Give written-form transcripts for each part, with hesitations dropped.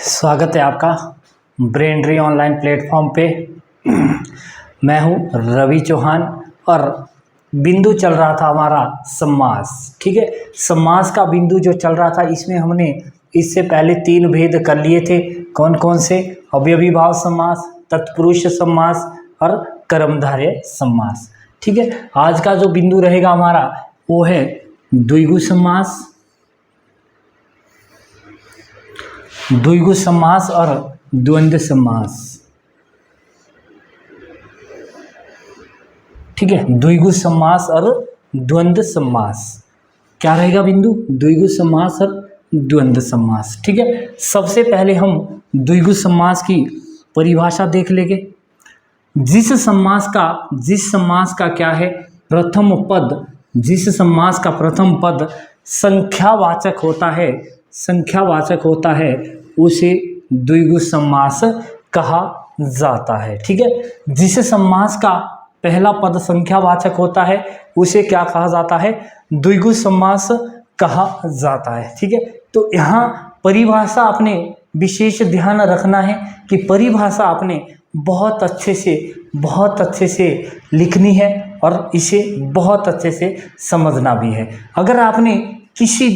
स्वागत है आपका ब्रेनरी ऑनलाइन प्लेटफॉर्म पे। मैं हूं रवि चौहान और बिंदु चल रहा था हमारा समास। ठीक है, समास का बिंदु जो चल रहा था इसमें हमने इससे पहले 3 भेद कर लिए थे। कौन कौन से? अवयवी भाव समास, तत्पुरुष समास और कर्मधारय समास। ठीक है, आज का जो बिंदु रहेगा हमारा वो है द्विगु समास, द्विगु समास और द्वंद्व समास। ठीक है, द्विगु समास और द्वंद्व समास क्या रहेगा बिंदु? द्विगु समास और द्वंद्व समास। ठीक है, सबसे पहले हम द्विगु समास की परिभाषा देख लेंगे। जिस समास का क्या है? प्रथम पद, जिस समास का प्रथम पद संख्यावाचक होता है उसे द्विगु समास कहा जाता है। ठीक है, जिस समास का पहला पद संख्यावाचक होता है उसे क्या कहा जाता है? द्विगु समास कहा जाता है। ठीक है, तो यहाँ परिभाषा आपने विशेष ध्यान रखना है कि परिभाषा आपने बहुत अच्छे से लिखनी है और इसे बहुत अच्छे से समझना भी है। अगर आपने किसी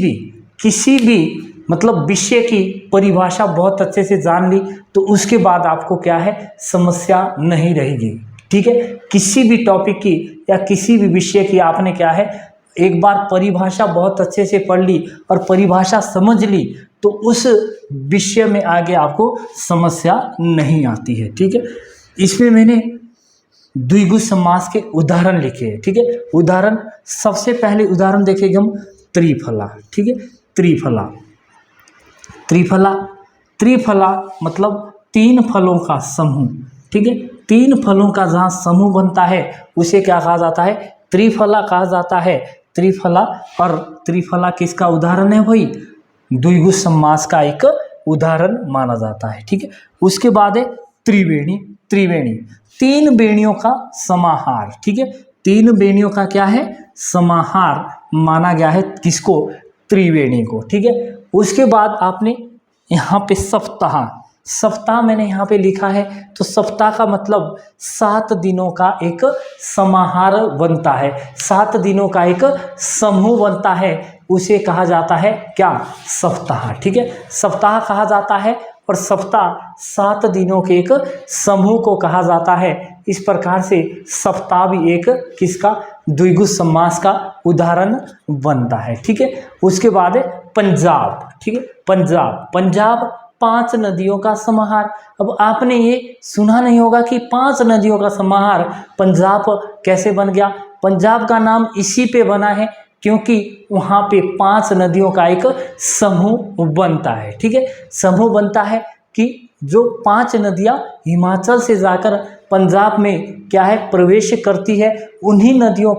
भी मतलब विषय की परिभाषा बहुत अच्छे से जान ली तो उसके बाद आपको क्या है, समस्या नहीं रहेगी। ठीक है, किसी भी टॉपिक की या किसी भी विषय की आपने क्या है, एक बार परिभाषा बहुत अच्छे से पढ़ ली और परिभाषा समझ ली तो उस विषय में आगे आपको समस्या नहीं आती है। ठीक है, इसमें मैंने द्विगु समास के उदाहरण लिखे हैं। ठीक है, उदाहरण सबसे पहले उदाहरण देखेंगे हम त्रिफला। ठीक है, त्रिफला मतलब 3 फलों का समूह। ठीक है, 3 फलों का जहाँ समूह बनता है उसे क्या कहा जाता है? त्रिफला कहा जाता है। त्रिफला, और त्रिफला किसका उदाहरण है भाई? द्विगु समास का एक उदाहरण माना जाता है। ठीक है, उसके बाद है त्रिवेणी। 3 बेणियों का समाहार। ठीक है, 3 बेणियों का क्या है? समाहार माना गया है किसको? त्रिवेणी को। ठीक है, उसके बाद आपने यहाँ पे सप्ताह मैंने यहाँ पे लिखा है, तो सप्ताह का मतलब 7 दिनों का एक समाहार बनता है, 7 दिनों का एक समूह बनता है, उसे कहा जाता है क्या? सप्ताह। ठीक है, सप्ताह कहा जाता है और सप्ताह 7 दिनों के एक समूह को कहा जाता है। इस प्रकार से सप्ताह भी एक किसका? द्विगु समास का उदाहरण बनता है। ठीक है, उसके बाद है पंजाब। ठीक है, पंजाब 5 नदियों का समाहार। अब आपने ये सुना नहीं होगा कि 5 नदियों का समाहार पंजाब कैसे बन गया? पंजाब का नाम इसी पे बना है क्योंकि वहाँ पे 5 नदियों का एक समूह बनता है। ठीक है, समूह बनता है कि जो 5 नदियाँ हिमाचल से जाकर पंजाब में क्या है, प्रवेश करती है, उन्हीं नदियों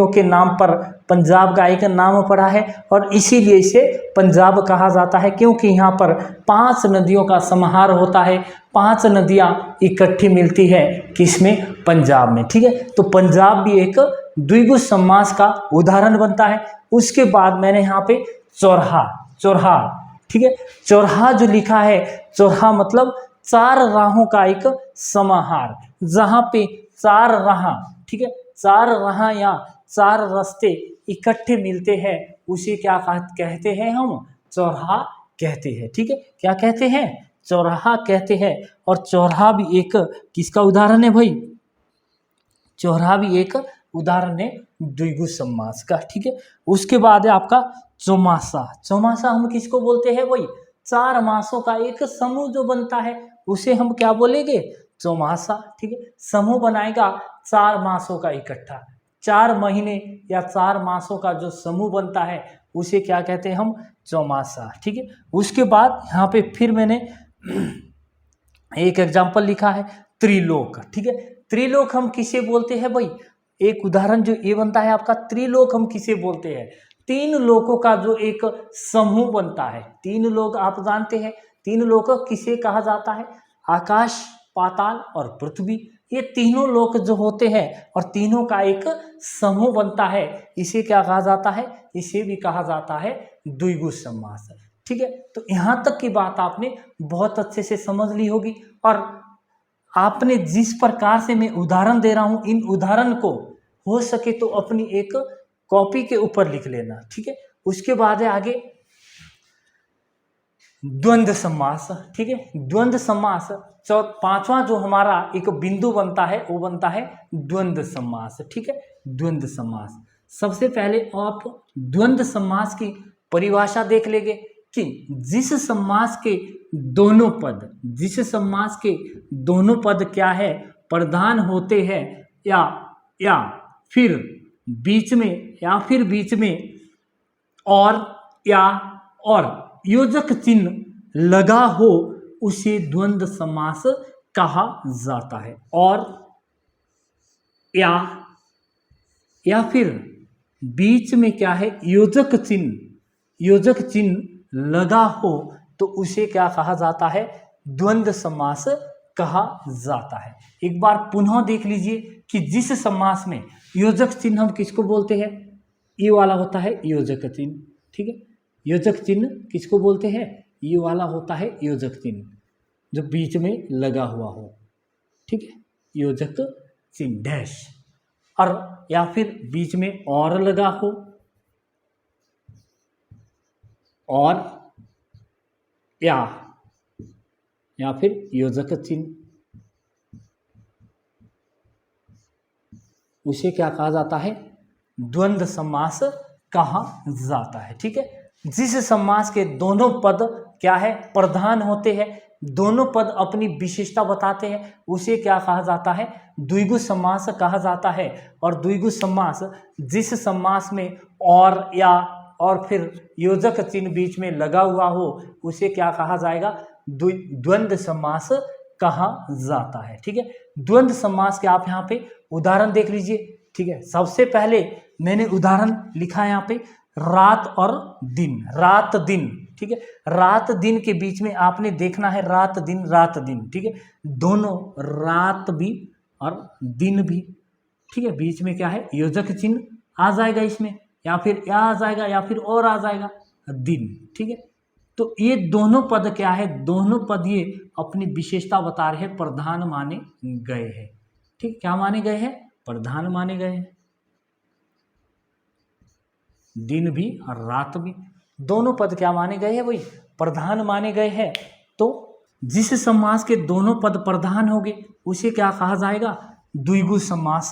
के नाम पर पंजाब का एक नाम पड़ा है और इसीलिए इसे पंजाब कहा जाता है क्योंकि यहाँ पर 5 नदियों का समाहार होता है, 5 नदियाँ इकट्ठी मिलती है किसमें? पंजाब में। ठीक है, तो पंजाब भी एक द्विगु समास का उदाहरण बनता है। उसके बाद मैंने यहाँ पे चौराहा। ठीक है, चौराहा जो लिखा है, चौराहा मतलब 4 राहों का एक समाहार, जहाँ पे 4 राह, ठीक है, 4 राह या 4 रास्ते इकट्ठे मिलते हैं उसे क्या कहते हैं? हम चौराहा कहते हैं। ठीक है, क्या कहते हैं? चौराहा कहते हैं। और चौराहा भी एक किसका उदाहरण है भाई? चौराहा भी एक उदाहरण है द्विगु समास का। ठीक है, उसके बाद है आपका चौमासा हम किसको बोलते हैं भाई? 4 मासों का एक समूह जो बनता है उसे हम क्या बोलेंगे? चौमासा। ठीक है, समूह बनाएगा 4 मासों का इकट्ठा, 4 महीने या 4 मासों का जो समूह बनता है उसे क्या कहते हैं? हम चौमासा। ठीक है, उसके बाद यहाँ पे फिर मैंने एक एग्जाम्पल लिखा है त्रिलोक। ठीक है, त्रिलोक हम किसे बोलते हैं भाई? एक उदाहरण जो ये बनता है आपका, त्रिलोक हम किसे बोलते हैं? 3 लोकों का जो एक समूह बनता है। 3 लोक आप जानते हैं, 3 लोक किसे कहा जाता है? आकाश, पाताल और पृथ्वी। ये तीनों लोक जो होते हैं और तीनों का एक समूह बनता है, इसे क्या कहा जाता है? इसे भी कहा जाता है द्विगु समास। ठीक है, तो यहाँ तक की बात आपने बहुत अच्छे से समझ ली होगी। और आपने जिस प्रकार से मैं उदाहरण दे रहा हूँ, इन उदाहरण को हो सके तो अपनी एक कॉपी के ऊपर लिख लेना, ठीक है। उसके बाद है आगे द्वंद्व समास, ठीक है। द्वंद्व समास पांचवा जो हमारा एक बिंदु बनता है वो बनता है द्वंद्व समास, ठीक है। द्वंद्व समास, सबसे पहले आप द्वंद्व समास की परिभाषा देख लेंगे कि जिस समास के दोनों पद, जिस समास के दोनों पद क्या है, प्रधान होते हैं या फिर बीच में और या और योजक चिन्ह लगा हो, उसे द्वंद्व समास कहा जाता है। और या फिर बीच में क्या है, योजक चिन्ह लगा हो तो उसे क्या कहा जाता है, द्वंद्व समास कहा जाता है। एक बार पुनः देख लीजिए कि जिस समास में योजक चिन्ह हम किसको बोलते हैं, ये वाला होता है योजक चिन्ह, ठीक है। योजक चिन्ह किसको बोलते हैं, ये वाला होता है योजक चिन्ह जो बीच में लगा हुआ हो, ठीक है, योजक चिन्ह डैश। और या फिर बीच में और लगा हो, और या फिर योजक चिन्ह, उसे क्या कहा जाता है, द्वंद्व समास कहा जाता है, ठीक है। जिस समास के दोनों पद क्या है, प्रधान होते हैं, दोनों पद अपनी विशेषता बताते हैं, उसे क्या कहा जाता है, द्विगु समास कहा जाता है। और द्विगु समास जिस समास में और या और फिर योजक चिन्ह बीच में लगा हुआ हो, उसे क्या कहा जाएगा, द्वंद्व समास कहा जाता है, ठीक है। द्वंद्व समास के आप यहाँ पे उदाहरण देख लीजिए, ठीक है। सबसे पहले मैंने उदाहरण लिखा है यहाँ पे रात और दिन, रात दिन, ठीक है। रात दिन के बीच में आपने देखना है रात दिन, ठीक है। दोनों रात भी और दिन भी, ठीक है, बीच में क्या है, योजक चिन्ह आ जाएगा इसमें, या फिर या आ जाएगा या फिर और आ जाएगा दिन, ठीक है। तो ये दोनों पद क्या है, दोनों पद ये अपनी विशेषता बता रहे हैं, प्रधान माने गए हैं, ठीक। क्या माने गए हैं, प्रधान माने गए हैं। दिन भी और रात भी दोनों पद क्या माने गए हैं, वही प्रधान माने गए हैं। तो जिस समास के दोनों पद प्रधान होंगे उसे क्या कहा जाएगा, द्विगु समास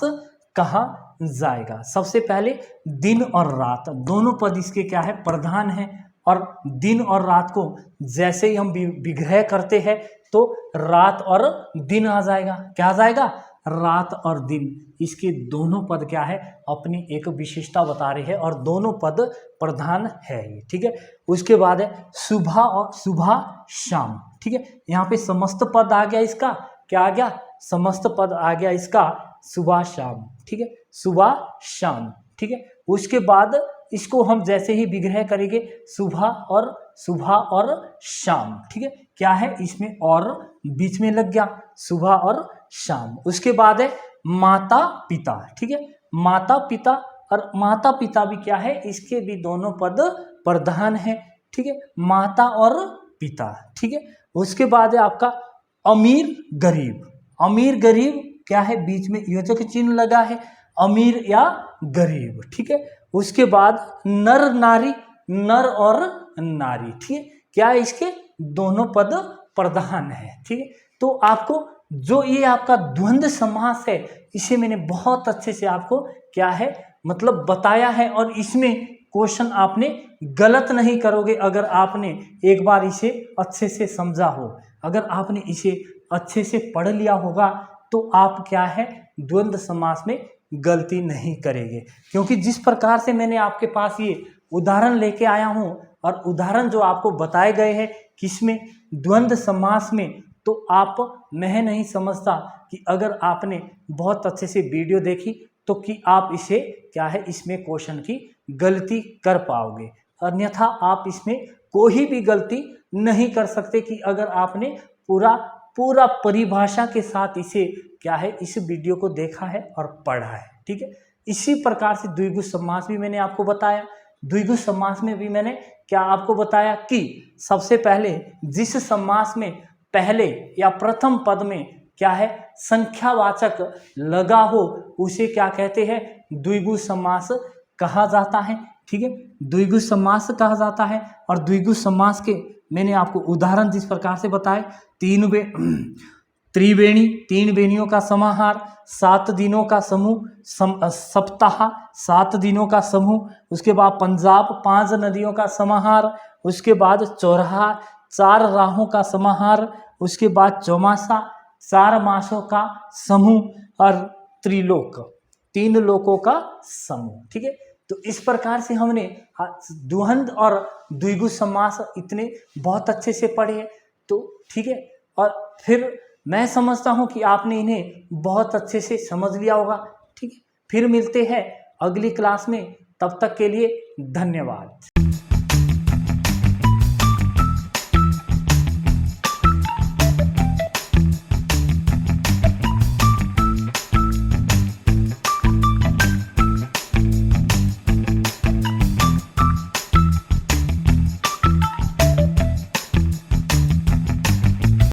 कहा जाएगा। सबसे पहले दिन और रात दोनों पद इसके क्या है, प्रधान है। और दिन और रात को जैसे ही हम विग्रह करते हैं तो रात और दिन आ जाएगा, क्या आ जाएगा, रात और दिन। इसके दोनों पद क्या है, अपनी एक विशेषता बता रहे हैं और दोनों पद प्रधान है ये, ठीक है। उसके बाद है सुबह और सुबह शाम, ठीक है। यहाँ पे समस्त पद आ गया, इसका क्या आ गया, समस्त पद आ गया इसका सुबह शाम, ठीक है, सुबह शाम, ठीक है। उसके बाद इसको हम जैसे ही विग्रह करेंगे सुबह और शाम, ठीक है। क्या है इसमें और बीच में लग गया, सुबह और शाम। उसके बाद है माता पिता, ठीक है, माता पिता। और माता पिता भी क्या है, इसके भी दोनों पद प्रधान है, ठीक है, माता और पिता, ठीक है। उसके बाद है आपका अमीर गरीब, अमीर गरीब क्या है, बीच में योजक चिन्ह लगा है, अमीर या गरीब, ठीक है। उसके बाद नर नारी, नर और नारी, ठीक है, क्या है, इसके दोनों पद प्रधान है, ठीक है। तो आपको जो ये आपका द्वंद्व समास है, इसे मैंने बहुत अच्छे से आपको क्या है मतलब बताया है, और इसमें क्वेश्चन आपने गलत नहीं करोगे अगर आपने एक बार इसे अच्छे से समझा हो। अगर आपने इसे अच्छे से पढ़ लिया होगा तो आप क्या है, द्वंद्व समास में गलती नहीं करेंगे। क्योंकि जिस प्रकार से मैंने आपके पास ये उदाहरण लेके आया हूँ, और उदाहरण जो आपको बताए गए हैं किसमें, द्वंद्व समास में, तो आप मैं नहीं समझता कि अगर आपने बहुत अच्छे से वीडियो देखी तो कि आप इसे क्या है, इसमें क्वेश्चन की गलती कर पाओगे। अन्यथा आप इसमें कोई भी गलती नहीं कर सकते कि अगर आपने पूरा परिभाषा के साथ इसे क्या है, इस वीडियो को देखा है और पढ़ा है, ठीक है। इसी प्रकार से द्विगु समास भी मैंने आपको बताया, द्विगु समास में भी मैंने क्या आपको बताया कि सबसे पहले जिस समास में पहले या प्रथम पद में क्या है, संख्यावाचक लगा हो, उसे क्या कहते हैं, द्विगु समास कहा जाता है। ठीक है, द्विगु समास कहा जाता है। और द्विगु समास के मैंने आपको उदाहरण जिस प्रकार से बताए, त्रिवेणी, 3 बेनियों का समाहार, 7 दिनों का समूह, सप्ताह 7 दिनों का समूह, उसके बाद पंजाब 5 नदियों का समाहार, उसके बाद चौराहा 4 राहों का समाहार, उसके बाद चौमासा 4 मासों का समूह, और त्रिलोक 3 लोकों का समूह। ठीक है, तो इस प्रकार से हमने द्वंद्व और द्विगु समास इतने बहुत अच्छे से पढ़े। तो ठीक है, और फिर मैं समझता हूं कि आपने इन्हें बहुत अच्छे से समझ लिया होगा। ठीक है, फिर मिलते हैं अगली क्लास में, तब तक के लिए धन्यवाद।